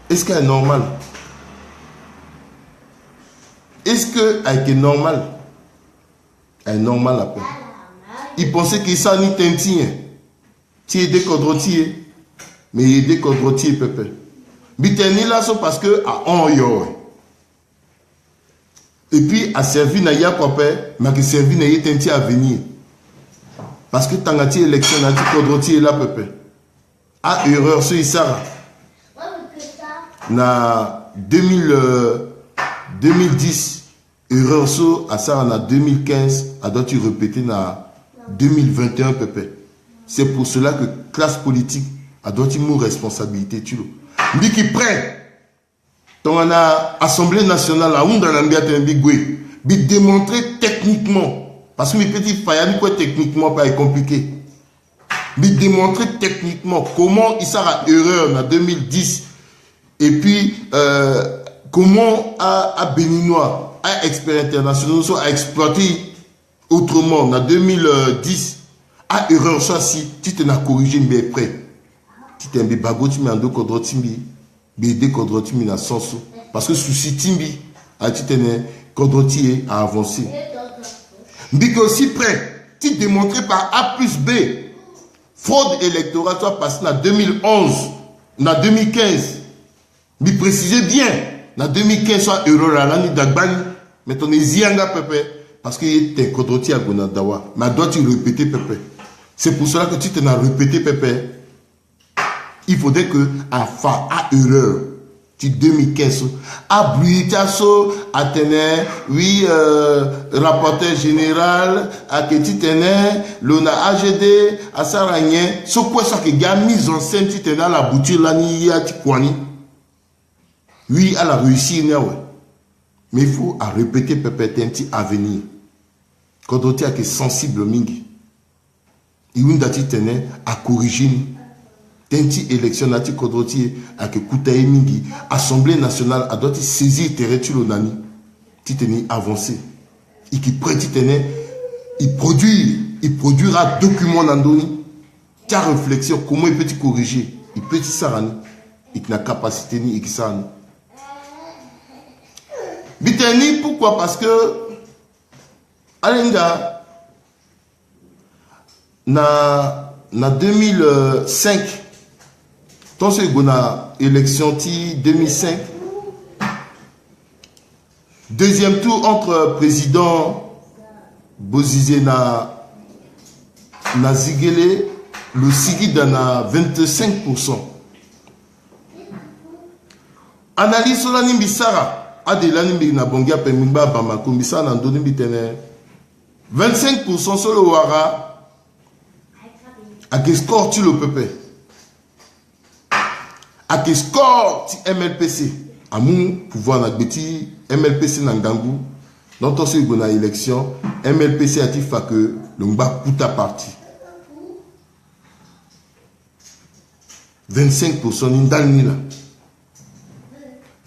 Speaker 1: Est-ce qu'elle est normale? Est-ce qu'elle est normale? Elle est normale après. Il pensait que ça ni tentien. Tu es des quadrotiers. Mais il y a des quadrotiers, pépé. Biteni là, c'est parce que à on yo. Et puis, à servir na ya papa, mais que servir na ya tentien à venir. Parce que tant que tu élection, na tu quadrotier là, pépé. À erreur, c'est ça. Na 2010, erreur so à ça en 2015, à doit tu répéter na 2021 pépé. C'est pour cela que classe politique a doit tu responsabilité tu le. Dit qui prêt. Ton assemblée nationale à on dans l'ambiance bigoué, bi démontrer techniquement parce que mes petits failles quoi techniquement pas compliqué. Bi démontrer techniquement comment il sera erreur en 2010. Et puis, comment à Béninois, à Expert International, à exploiter autrement, en 2010, à erreur, ça si, tu t'en as corrigé, mais prêt. Tu t'en as bagot, tu m'as deux quadrants, timbi, des quadrants, tu m'as sens. Parce que souci timbi, tu t'en as quadrants à avancer. Mais aussi prêt, tu démontré par A plus B, fraude électorale, tu as passé en 2011, en 2015. Mais précisez bien, en 2015, soit erreur à l'année d'Agbani, mais ton zianga pépé, parce qu'il est quadrotier à Gonadawa. Mais dois-tu répéter pépé? C'est pour cela que tu t'en as répété pépé. Il faudrait que, à erreur, tu 2015, à Bruitasso, à Ténè, oui, rapporteur général, à Kéti Ténè, l'ONA AGD, à Saragné, ce quoi ça que gars mise en scène, tu t'en as la bouture là, ni à Tikwani. Oui, elle a réussi, mais il faut répéter peut-être à venir. Quand on est sensible, mingi, il y a une à corriger. Tenti élection nati kodroti à que koutaye mingi Assemblée nationale a doit saisir territoire nani titeni avancé et qui prête titene il produira document nandoni ta réflexion comment il peut corriger il peut s'arani il n'a capacité ni ikisani biteni pourquoi parce que alenga na 2005 tant que la élection 2005, deuxième tour entre président Bozizé na Zigele, le Sigi na 25%. Analyse sur la Nimbisara, Adelani na Bongia Pemimba Bamako, Mbisara na Ndoni Bitene, 25% sur le Ouara, à quel score tu le peuple? À quel score MLPC à mon pouvoir na beti MLPC Nangangu dans ton second élection MLPC a-t-il fait que le mba puta parti 25% n'indalni là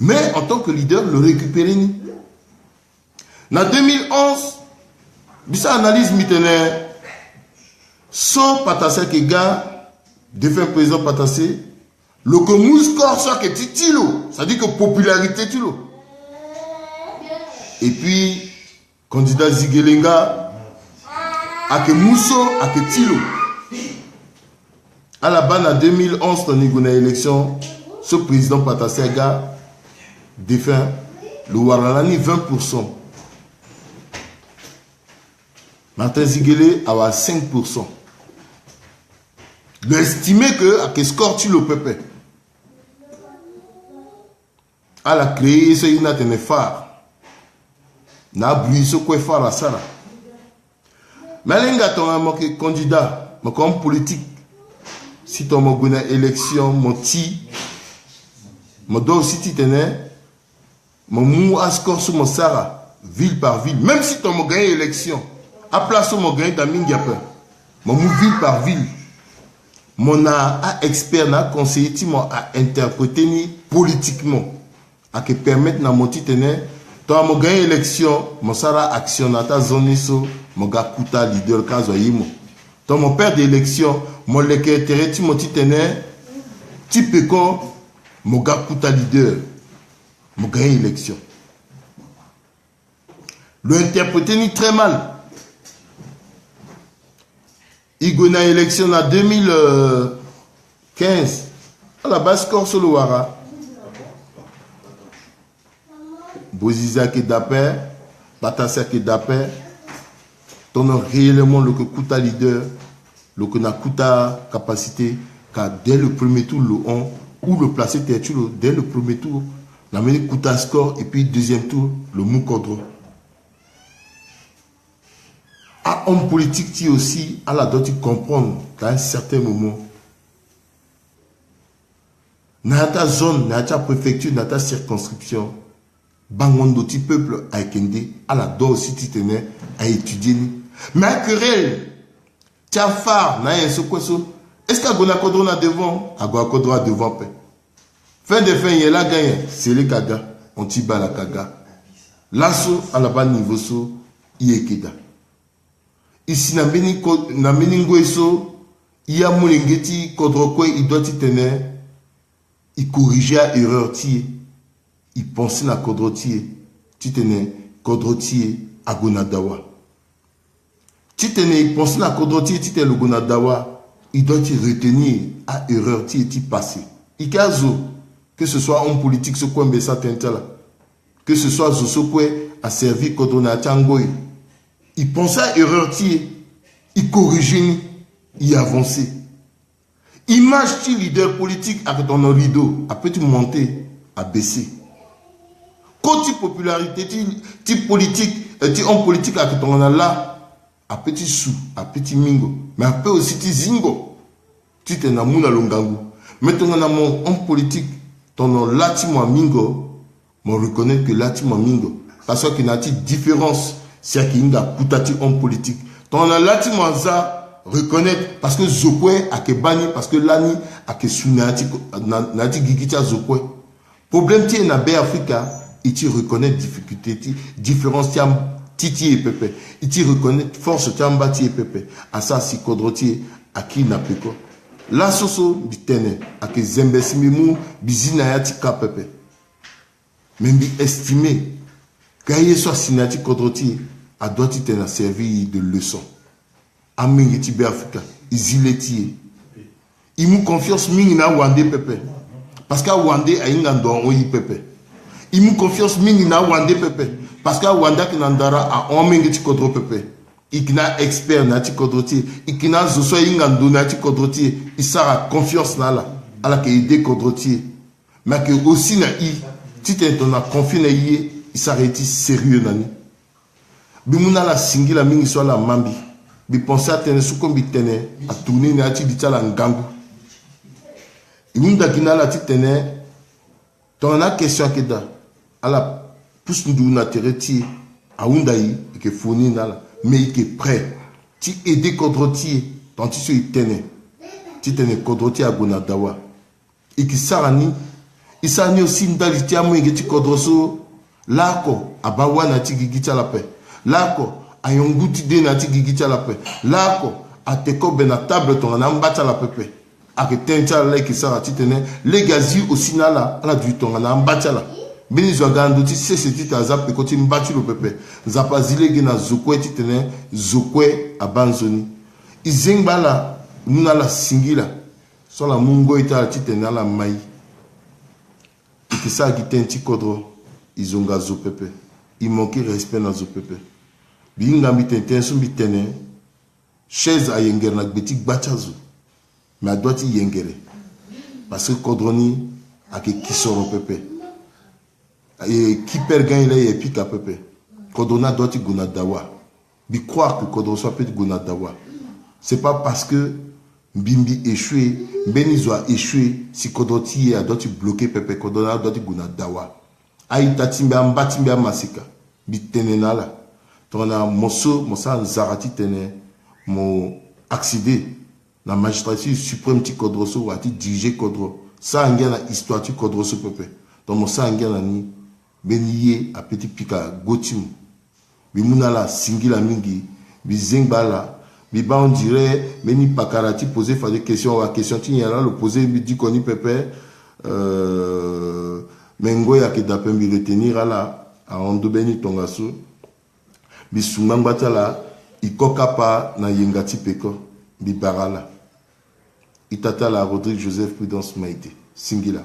Speaker 1: mais en tant que leader le récupérer ni na 2011 bisa analyse mitene so patase ke gars défunt président patase le que score ça que titilo, ça dit que popularité tilo. Et puis candidat Zigelenga a que Mousso a que Tilo. À la base, en 2011, dans une élection, ce président Patasega défunt le Waralani 20%. Martin Ziguele a 5%. Il estimé que score tu le peuple. Elle a créé ce qu'il a tenu phare. N'a brûlé ce qu'il phare à ça. Mais elle a un candidat, comme politique. Si tu as une élection, mon dois aussi tenir, mon mou à score sur mon Sara, ville par ville. Même si tu as gagné l'élection, à place où mon gagné ta mine mon mou ville par ville. Mon expert n'a conseillé à interpréter politiquement. À que permettre na moti tenir toi mo gagner élection mon sara action na ta zone so mon gars kuta leader kazo yimo toi mon père d'élection mon leke tereti moti tenir type comme mon gars kuta leader mon gagner élection le interpréter ni très mal il gagne élection en 2015 à la base score sur le Wara Boziza qui d'appel, Batassa qui d'appel, ton réellement le que Kuta leader, le que n'a Kuta capacité, car dès le premier tour, le 1, ou le placer dès le premier tour, la mené Kuta score, et puis deuxième tour, le Moukodro. À homme politique, qui aussi, à la doit comprendre qu'à un certain moment, dans ta zone, dans ta préfecture, dans ta circonscription, Bangondo ti peuple a ekende à la dose si tu tenais à étudier mais à querelle tu as phare na yeso kweso est-ce que gona kodro devant a go kodro devant pe fin de fin il a gagné c'est le kaga on ti ba la kaga lasso à la bas niveau so iekeda ici na meningo eso il a molengeti kodro kwe il doit tenir il corriger erreur ti il pensait à Kodrotier, tu tenais Kodrotier à Gonadawa. Tu tenais, il pensait à Kodrotier, tu tenais le Gonadawa, il doit te retenir à erreur, tu es passé. Ikazo, que ce soit homme politique, ce qu'on ça là, que ce soit Zosokwe a servi Kodrona Tchangoy, il pensait à erreur, il corrigeait, il avançait. Image tu leader politique avec ton rideau, après tu monter, à baisser. Côté popularité, type politique, homme politique avec ton là, à petit sou, à petit mingo, mais après aussi ti zingo, tu t'es na mouna longangu. Mais ton mon homme politique, ton là ti moi mingo, moi reconnaître que là ti moi mingo, parce qu'il y a une différence, c'est qu'il y a un homme politique. Ton là ti moi ça reconnaître parce que zokwe a ke bani parce que lani a ke sunati nati gigicha zokwe. Problème ti na be Africa. Il te reconnaît difficulté, différence titi et pépé. Il te reconnaît force tiambati et pépé. À ça, si Kodrotier, à qui n'a pas quoi. La soso bitene, à que zembesimimu, bizinayati ka pépé. Même bi estimé, gaye soit sinati Kodrotier, a doit te servir de leçon. Amen yetibe Afrika, iziletier. Il mou confiance mingi na wande pépé. Parce qu'à wande a ingandon oyi pépé. Il m'a confiance mingi na wande pepe parce que wanda ki nandara a omengi ti kodro pepe ikina expert na ti kodroti ikina zoso ingando na ti kodroti isara confiance na la ala ke ide kodroti mais que aussi na ti te ton na confiance na yé isara eti sérieux nani bimuna la singila mingi so la mambi bi penser à tenir sous comme bi tenir à tourner na ti ditala ngangu imunda kina la ti tenir ton na question que da à la pousse nous na tereti à Undaï et que fourni nala mais il est prêt tu aider Kodrotier tant tu sais tu tenais Kodrotier à Gonadawa et qui sarani il s'ani aussi ndaliti amu ngeti Kodroso lako abawa na ti gigicha la paix lako ayonguti de na ti gigicha la paix lako ateko bena table ton na mbacha la pepe aketencha la qui sarati tenait les gazi aussi nala ala du ton na mbacha la Beni Zouagando, tu sais, c'est tu as zappé quand tu m'battu le pépé. Zapa zile gena zokwe, tu tenais zokwe à Banzoni. Izengba la, nous na la singila. so la mungo ita titena la mai ikisa kitenti kodro izonga zo pepe il manque respect na zo pepe binga mitenten so mitene chaise a yengere na gbeti gbachazo mais a doit yengere parce que kodroni a ke kisoro pepe et qui perd gagne là et pique à pepe kodrona doit guna dawa bi croire que kodro soit peut guna dawa c'est pas parce que Bimbi échoué, Benizo a échoué, si Kodoti a doit bloquer Pepe Kodona doit guna dawa. Aïta timba mbatimba masika, bitenenala. Tona moso, mosa zarati tene, mo accidé, la magistrature suprême ti Kodroso ou a ti dirigé Kodro. Ça a la histoire ti Kodroso Pepe. Donc mosa a ni, beniye a petit pika gotim. Bimunala singila mingi, bizengbala. Biba on dirait, Beni Pakarati posait des questions, la question là, le poser, dit qu'on y pepe, Mengo ya kedapen bi retenir là, à Ondo Beni Tongaso, Bisumang Batala, Ikokapa na Yengati Peko, Bibarala, Itata la Rodrigue Joseph Prudence Maïté, Singila.